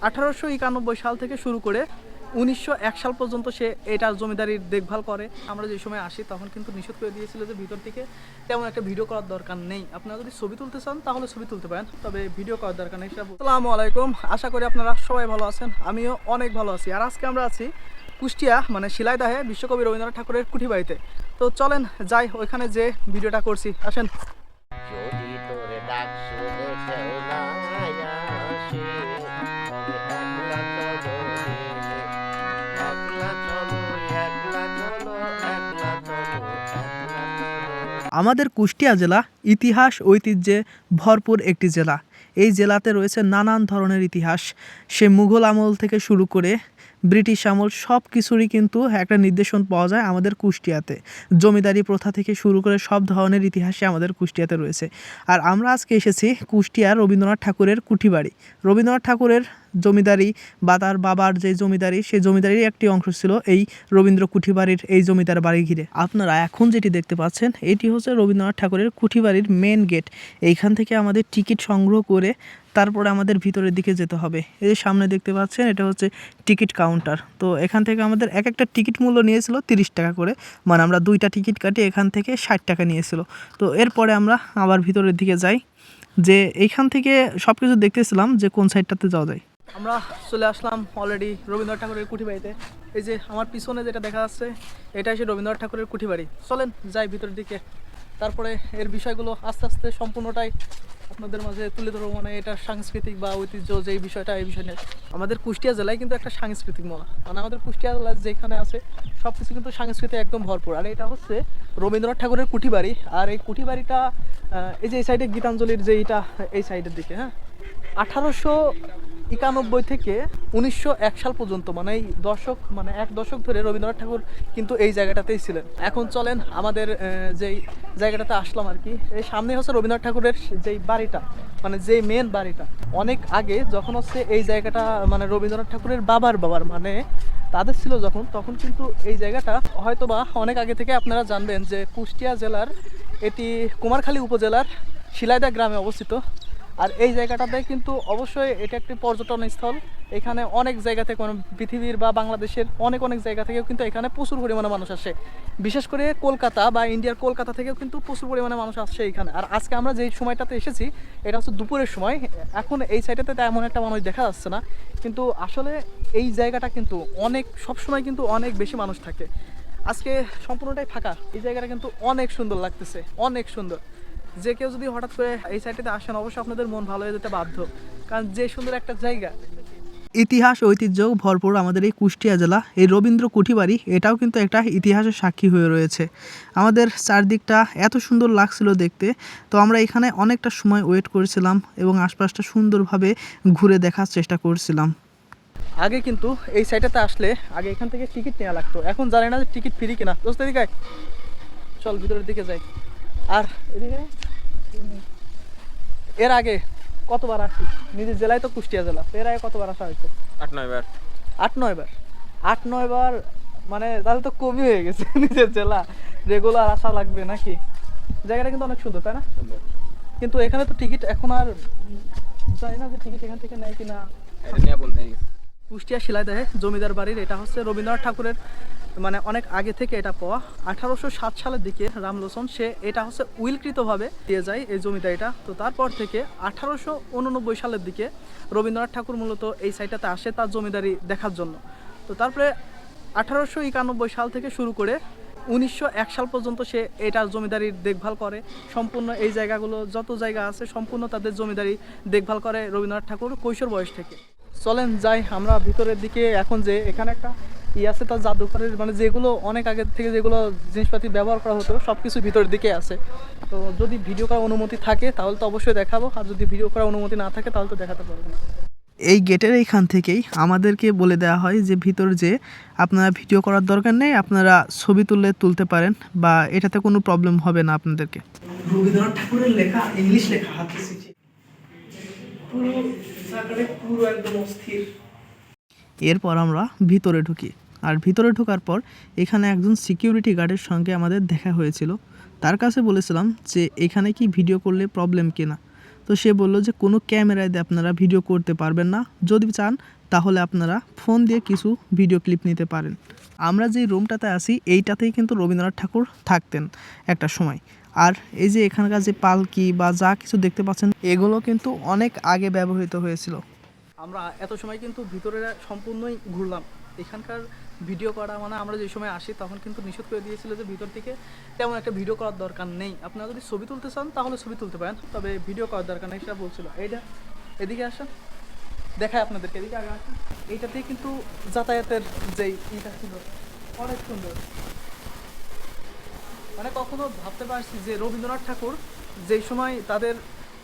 1891 সাল থেকে শুরু করে 1901 সাল পর্যন্ত সে এটার জমিদারির দেখভাল করে। আমরা যে সময় আসি তখন কিন্তু নিষেধ করে দিয়েছিল যে ভিতর থেকে তেমন একটা ভিডিও করার দরকার নেই, আপনারা যদি ছবি তুলতে চান তাহলে ছবি তুলতে পারেন, তবে ভিডিও করার দরকার নেই। আসসালামু আলাইকুম, আশা করি আপনারা সবাই ভালো আছেন, আমিও অনেক ভালো আছি। আর আজকে আমরা আছি কুষ্টিয়া মানে শিলাইদহে বিশ্বকবি রবীন্দ্রনাথ ঠাকুরের কুঠি বাড়িতে। তো চলেন যাই ওইখানে যে ভিডিওটা করছি, আসেন। আমাদের কুষ্টিয়া জেলা ইতিহাস ঐতিহ্যে ভরপুর একটি জেলা। এই জেলাতে রয়েছে নানান ধরনের ইতিহাস, সে মুঘল আমল থেকে শুরু করে ব্রিটিশ আমল সব কিছুরই কিন্তু একটা নির্দেশন পাওয়া যায় আমাদের কুষ্টিয়াতে। জমিদারি প্রথা থেকে শুরু করে সব ধরনের ইতিহাসে আমাদের কুষ্টিয়াতে রয়েছে। আর আমরা আজকে এসেছি কুষ্টিয়ার রবীন্দ্রনাথ ঠাকুরের কুঠি বাড়ি। রবীন্দ্রনাথ ঠাকুরের জমিদারি বা তার বাবার যে জমিদারি, সেই জমিদারির একটি অংশ ছিল এই রবীন্দ্র কুঠি বাড়ির এই জমিদার বাড়ি ঘিরে। আপনারা এখন যেটি দেখতে পাচ্ছেন এটি হচ্ছে রবীন্দ্রনাথ ঠাকুরের কুঠি বাড়ির মেন গেট। এইখান থেকে আমাদের টিকিট সংগ্রহ করে তারপরে আমাদের ভিতরের দিকে যেতে হবে। এই যে সামনে দেখতে পাচ্ছেন এটা হচ্ছে টিকিট কাউন্টার। তো এখান থেকে আমাদের এক একটা টিকিট মূল্য নিয়েছিল 30 টাকা করে, মানে আমরা 2টা টিকিট কাটি এখান থেকে 60 টাকা নিয়েছিল। তো এরপরে আমরা আবার ভিতরের দিকে যাই, যে এইখান থেকে সব কিছু দেখতেছিলাম যে কোন সাইডটাতে যাওয়া যায়। আমরা চলে আসলাম অলরেডি রবীন্দ্রনাথ ঠাকুরের কুঠি বাড়িতে। এই যে আমার পিছনে যেটা দেখা যাচ্ছে এটা হচ্ছে রবীন্দ্রনাথ ঠাকুরের কুঠি বাড়ি। চলেন যাই ভিতরের দিকে, তারপরে এর বিষয়গুলো আস্তে আস্তে সম্পূর্ণটাই আপনাদের মাঝে তুলে ধরবো। মানে এটা সাংস্কৃতিক বা ঐতিহ্য যেই বিষয়টা, এই বিষয় নিয়ে আমাদের কুষ্টিয়া জেলায় কিন্তু একটা সাংস্কৃতিক মেলা, মানে আমাদের কুষ্টিয়া জেলা যেখানে আছে সব কিছু কিন্তু সাংস্কৃতিক একদম ভরপুর। আর এটা হচ্ছে রবীন্দ্রনাথ ঠাকুরের কুঠি বাড়ি। আর এই কুঠি বাড়িটা এই যে এই সাইডে গীতাঞ্জলির যে এইটা, এই সাইডের দিকে, হ্যাঁ, 1891 থেকে 1901 সাল পর্যন্ত, মানে এই দশক, মানে এক দশক ধরে রবীন্দ্রনাথ ঠাকুর কিন্তু এই জায়গাটাতেই ছিলেন। এখন চলেন আমাদের যেই জায়গাটাতে আসলাম আর কি, এই সামনে হচ্ছে রবীন্দ্রনাথ ঠাকুরের যেই বাড়িটা, মানে যেই মেন বাড়িটা। অনেক আগে যখন হচ্ছে এই জায়গাটা মানে রবীন্দ্রনাথ ঠাকুরের বাবার মানে তাদের ছিল যখন, তখন কিন্তু এই জায়গাটা হয়তোবা অনেক আগে থেকে আপনারা জানবেন যে কুষ্টিয়া জেলার এটি কুমারখালী উপজেলার শিলাইদা গ্রামে অবস্থিত। আর এই জায়গাটাতে কিন্তু অবশ্যই এটা একটি পর্যটন স্থল। এখানে অনেক জায়গা থেকে, পৃথিবীর বা বাংলাদেশের অনেক জায়গা থেকেও কিন্তু এখানে প্রচুর পরিমাণে মানুষ আসে। বিশেষ করে কলকাতা বা ইন্ডিয়ার কলকাতা থেকেও কিন্তু প্রচুর পরিমাণে মানুষ আসছে এখানে। আর আজকে আমরা যেই সময়টাতে এসেছি এটা হচ্ছে দুপুরের সময়। এখন এই সাইডটাতে তেমন একটা মানুষ দেখা যাচ্ছে না, কিন্তু আসলে এই জায়গাটা কিন্তু অনেক, সবসময় কিন্তু অনেক বেশি মানুষ থাকে। আজকে সম্পূর্ণটাই ফাঁকা। এই জায়গাটা কিন্তু অনেক সুন্দর লাগতেছে, অনেক সুন্দর। যে কেউ যদি হঠাৎ করে এই সাইডটাতে আসেন অবশ্যই আপনাদের মন ভালো হয়ে যেতে বাধ্য, কারণ যে সুন্দর একটা জায়গা। ইতিহাস ঐতিহ্য ভরপুর আমাদের এই কুষ্টিয়া জেলা। এই রবীন্দ্র কুঠি বাড়ি এটাও কিন্তু একটা ইতিহাসের সাক্ষী হয়ে রয়েছে। আমাদের চারদিকটা এত সুন্দর লাগছিল দেখতে, তো আমরা এখানে অনেকটা সময় ওয়েট করেছিলাম এবং আশপাশটা সুন্দরভাবে ঘুরে দেখার চেষ্টা করছিলাম। আগে কিন্তু এই সাইডটাতে আসলে আগে এখান থেকে টিকিট নেওয়া লাগতো, এখন জানি না যে টিকিট ফ্রি কিনা। দোস্ত এদিকে চল ভিতরের দিকে যাই। আর এদিকে এর আগে কতবার আসি, নিজের জেলায় তো কুষ্টিয়া জেলা, এর আগে কতবার আসা হয়েছে? 8-9 বার। 8-9 বার, মানে তাহলে তো কমই হয়ে গেছে। নিজের জেলা রেগুলার আসা লাগবে নাকি? জায়গাটা কিন্তু অনেক সুন্দর, তাই না? কিন্তু এখানে তো টিকিট এখন আর জানি না যে টিকিট এখান থেকে নেয় কিনা। কুষ্টিয়া শিলাইদহে জমিদার বাড়ির এটা হচ্ছে রবীন্দ্রনাথ ঠাকুরের, মানে অনেক আগে থেকে এটা পাওয়া। 1807 সালের দিকে রামলোচন সে এটা হচ্ছে উইলকৃতভাবে দিয়ে যায় এই জমিদারিটা। তো তারপর থেকে 1889 সালের দিকে রবীন্দ্রনাথ ঠাকুর মূলত এই সাইডটাতে আসে তার জমিদারি দেখার জন্য। তো তারপরে 1891 সাল থেকে শুরু করে 1901 সাল পর্যন্ত সে এটার জমিদারির দেখভাল করে। সম্পূর্ণ এই জায়গাগুলো যত জায়গা আছে সম্পূর্ণ তাদের জমিদারি দেখভাল করে রবীন্দ্রনাথ ঠাকুর কৈশোর বয়স থেকে। চলেন যাই আমরা ভিতরের দিকে। এখন যে এখানে একটা আছে তার জাদুঘরের, মানে যেগুলো অনেক আগে থেকে যেগুলো জিনিসপাতি ব্যবহার করা হতো সব কিছু ভিতরের দিকে আছে। তো যদি ভিডিও করার অনুমতি থাকে তাহলে তো অবশ্যই দেখাবো, আর যদি ভিডিও করার অনুমতি না থাকে তাহলে তো দেখাতে পারবো না। এই গেটের এইখান থেকেই আমাদেরকে বলে দেওয়া হয় যে ভিতর যে আপনারা ভিডিও করার দরকার নেই, আপনারা ছবি তুলতে পারেন বা এটাতে কোনো প্রবলেম হবে না আপনাদেরকে। রবীন্দ্রনাথ ঠাকুরের লেখা, ইংলিশ লেখা হাতে শিখে পুরো জায়গাটা পুরো একদম অস্থির। এরপর আমরা ভিতরে ঢুকি, আর ভিতরে ঢোকার পর এখানে একজন সিকিউরিটি গার্ডের সঙ্গে আমাদের দেখা হয়েছিল। তার কাছে বলেছিলাম যে এখানে কি ভিডিও করলে প্রবলেম কিনা। তো সে বলল যে কোনো ক্যামেরায় দিয়ে আপনারা ভিডিও করতে পারবেন না, যদি চান তাহলে আপনারা ফোন দিয়ে কিছু ভিডিও ক্লিপ নিতে পারেন। আমরা যে রুমটাতে আছি এইটাতেই কিন্তু রবীন্দ্রনাথ ঠাকুর থাকতেন একটা সময়। আর এই যে এখানকার যে পালকি বা যা কিছু দেখতে পাচ্ছেন এগুলো কিন্তু অনেক আগে ব্যবহৃত হয়েছিল। আমরা এত সময় কিন্তু ভিতরে সম্পূর্ণই ঘুরলাম। এখানকার ভিডিও করা মানে আমরা যে সময় আসি তখন কিন্তু নিষেধ করে দিয়েছিল যে ভিতর থেকে তেমন একটা ভিডিও করার দরকার নেই, আপনারা যদি ছবি তুলতে চান তাহলে ছবি তুলতে পারেন, তবে ভিডিও করার দরকার নেই সেটা বলছিল। এইটা এদিকে আসেন, দেখায় আপনাদেরকে, এদিকে আগে আসেন। এইটাতেই কিন্তু যাতায়াতের যেই ইটা ছিল অনেক সুন্দর। মানে কখনো ভাবতে পারছি যে রবীন্দ্রনাথ ঠাকুর যেই সময় তাদের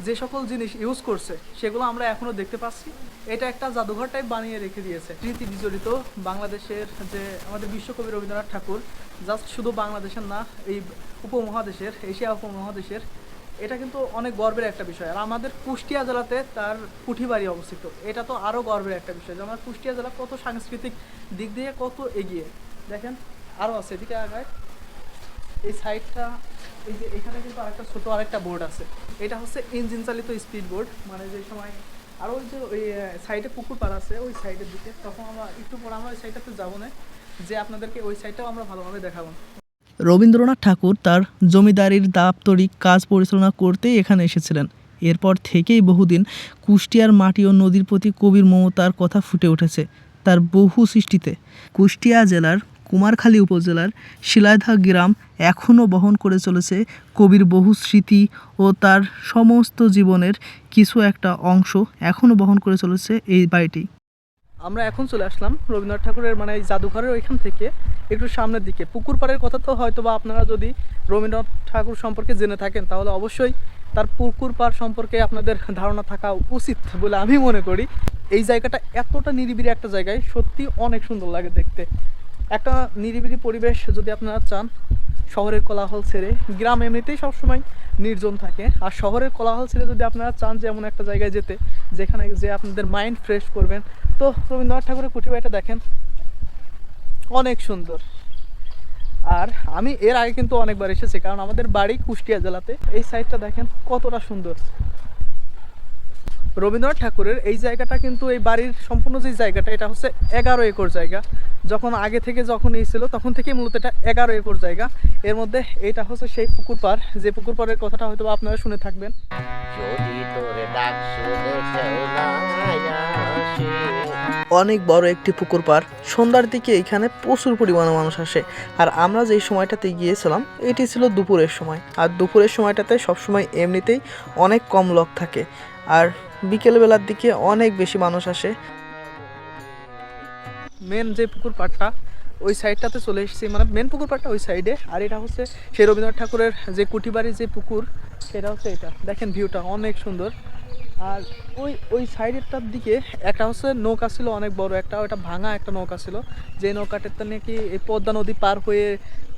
যে সকল জিনিস ইউজ করছে সেগুলো আমরা এখনও দেখতে পাচ্ছি। এটা একটা জাদুঘর টাইপ বানিয়ে রেখে দিয়েছে। স্মৃতি বিজড়িত বাংলাদেশের যে আমাদের বিশ্বকবি রবীন্দ্রনাথ ঠাকুর, জাস্ট শুধু বাংলাদেশের না, এই উপমহাদেশের, এশিয়া উপমহাদেশের, এটা কিন্তু অনেক গর্বের একটা বিষয়। আর আমাদের কুষ্টিয়া জেলাতে তার কুঠিবাড়ি অবস্থিত, এটা তো আরও গর্বের একটা বিষয় যে আমার কুষ্টিয়া জেলা কত সাংস্কৃতিক দিক দিয়ে কত এগিয়ে। দেখেন আরও আছে, এদিকে আগায় এই সাইডটা, এই যে এখানে কিন্তু আরেকটা ছোট আরেকটা বোর্ড আছে, এটা হচ্ছে ইঞ্জিন চালিত স্পিড বোর্ড। মানে যে সময় আর ওই যে ওই সাইডে পুকুর পাড় আছে ওই সাইডের দিকে, তখন আমরা একটু পর আমরা ওই সাইডটাতে যাবো না, যে আপনাদেরকে ওই সাইডটাও আমরা ভালোভাবে দেখাবো। রবীন্দ্রনাথ ঠাকুর তার জমিদারির দাপ্তরিক কাজ পরিচালনা করতেই এখানে এসেছিলেন। এরপর থেকেই বহুদিন কুষ্টিয়ার মাটি ও নদীর প্রতি কবির মমতার কথা ফুটে উঠেছে তার বহু সৃষ্টিতে। কুষ্টিয়া জেলার কুমারখালী উপজেলার শিলাইদহ গ্রাম এখনও বহন করে চলেছে কবির বহু স্মৃতি ও তার সমস্ত জীবনের কিছু একটা অংশ এখনও বহন করে চলেছে এই বাড়িটি। আমরা এখন চলে আসলাম রবীন্দ্রনাথ ঠাকুরের মানে এই জাদুঘরের ওইখান থেকে একটু সামনের দিকে। পুকুর পাড়ের কথা তো হয়তো বা আপনারা যদি রবীন্দ্রনাথ ঠাকুর সম্পর্কে জেনে থাকেন তাহলে অবশ্যই তার পুকুর পাড় সম্পর্কে আপনাদের ধারণা থাকা উচিত বলে আমি মনে করি। এই জায়গাটা এতটা নিরিবিলি একটা জায়গায়, সত্যি অনেক সুন্দর লাগে দেখতে। একটা নিরিবিলি পরিবেশ যদি আপনারা চান, শহরের কোলাহল ছেড়ে, গ্রাম এমনিতেই সবসময় নির্জন থাকে, আর শহরের কোলাহল ছেড়ে যদি আপনারা চান যে এমন একটা জায়গায় যেতে যেখানে যে আপনাদের মাইন্ড ফ্রেশ করবেন, তো রবীন্দ্রনাথ ঠাকুরের কুঠিবাড়িটা দেখেন অনেক সুন্দর। আর আমি এর আগে কিন্তু অনেকবার এসেছি, কারণ আমাদের বাড়ি কুষ্টিয়া জেলাতে। এই সাইডটা দেখেন কতটা সুন্দর। রবীন্দ্রনাথ ঠাকুরের এই জায়গাটা কিন্তু এই বাড়ির সম্পূর্ণ যে জায়গাটা এটা হচ্ছে 11 একর জায়গা। যখন আগে থেকে যখন এই ছিল তখন থেকেই মূলত এটা 11 একর জায়গা। এর মধ্যে এইটা হচ্ছে সেই পুকুর পাড়, যে পুকুর পাড়ের কথাটা হয়তো আপনারা শুনে থাকবেন। অনেক বড় একটি পুকুর পাড়। সন্ধ্যার দিকে এখানে প্রচুর পরিমাণে মানুষ আসে। আর আমরা যেই সময়টাতে গিয়েছিলাম এটি ছিল দুপুরের সময়, আর দুপুরের সময়টাতে সবসময় এমনিতেই অনেক কম লোক থাকে, আর বিকেলবেলার দিকে অনেক বেশি মানুষ আসে। মেন যে পুকুর পাড়টা ওই সাইডটাতে চলে এসেছি, মানে মেন পুকুর পাড়টা ওই সাইডে, আর এটা হচ্ছে সেই রবীন্দ্রনাথ ঠাকুরের যে কুঠিবাড়ির যে পুকুর সেটা হচ্ছে এটা। দেখেন ভিউটা অনেক সুন্দর। আর ওই ওই সাইডেরটার দিকে একটা হচ্ছে নৌকা ছিল অনেক বড় একটা, ওটা ভাঙা একটা নৌকা ছিল, যে নৌকাটাতে নাকি এই পদ্মা নদী পার হয়ে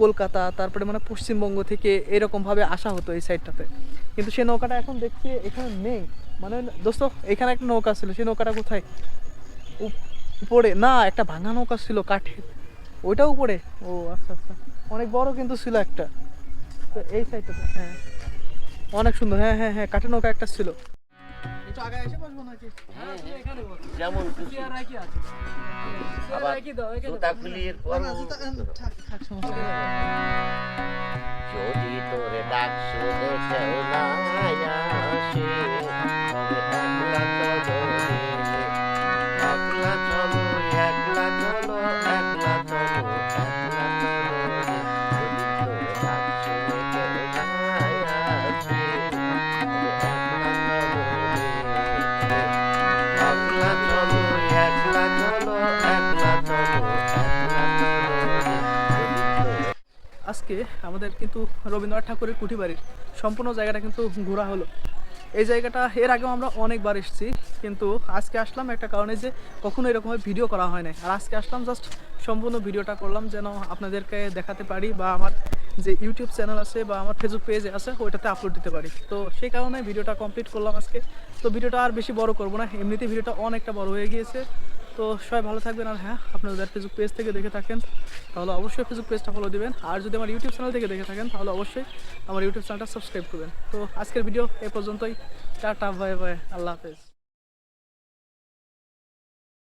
কলকাতা তারপরে মানে পশ্চিমবঙ্গ থেকে এরকমভাবে আসা হতো এই সাইডটাতে। কিন্তু সেই নৌকাটা এখন দেখছি এখানে নেই। মানে দোস্ত এখানে একটা নৌকা ছিল, সেই নৌকাটা কোথায়? উপরে না, একটা ভাঙা নৌকা ছিল কাঠের, ওইটা উপরে। ও আচ্ছা আচ্ছা, অনেক বড় কিন্তু ছিল একটা। তো এই সাইডটাতে হ্যাঁ অনেক সুন্দর। হ্যাঁ হ্যাঁ হ্যাঁ, কাঠের নৌকা একটা ছিল। একটু আগে এসে বসবো নাকি? হ্যাঁ তুমি এখানে বসো, যেমন খুশি। আর কি আছে আবার কি দাও এখানে জুতা খুলিয়ে পর না জুতা থাক থাক সমস্যা নেই। যদি তোরে ডাক শুনে কেউ না আসে তবে একলা চলো, একলা চলো, একলা চলো, একলা চলো, একলা চলো, যদি তোরে ডাক শুনে কেউ না আসে আজকে আমাদের কিন্তু রবীন্দ্রনাথ ঠাকুরের কুঠিবাড়ির সম্পূর্ণ জায়গাটা কিন্তু ঘোরা হলো। এই জায়গাটা এর আগেও আমরা অনেকবার এসেছি, কিন্তু আজকে আসলাম একটা কারণে যে কখনো এরকমভাবে ভিডিও করা হয় না। আর আজকে আসলাম জাস্ট সম্পূর্ণ ভিডিওটা করলাম যেন আপনাদেরকে দেখাতে পারি, বা আমার যে ইউটিউব চ্যানেল আছে বা আমার ফেসবুক পেজে আছে ওইটাতে আপলোড দিতে পারি। তো সেই কারণে ভিডিওটা কমপ্লিট করলাম আজকে। তো ভিডিওটা আর বেশি বড় করব না, এমনিতেই ভিডিওটা অনেকটা বড় হয়ে গিয়েছে। তো সবাই ভালো থাকবেন। আর হ্যাঁ, আপনাদের ফেসবুক পেজ থেকে দেখে থাকেন তাহলে অবশ্যই ফেসবুক পেজটা ফলো দিবেন, আর যদি আমার ইউটিউব চ্যানেল থেকে দেখে থাকেন তাহলে অবশ্যই আমার ইউটিউব চ্যানেলটা সাবস্ক্রাইব করবেন। তো আজকের ভিডিও এই পর্যন্তই। টাটা, বাই বাই, আল্লাহ হাফেজ।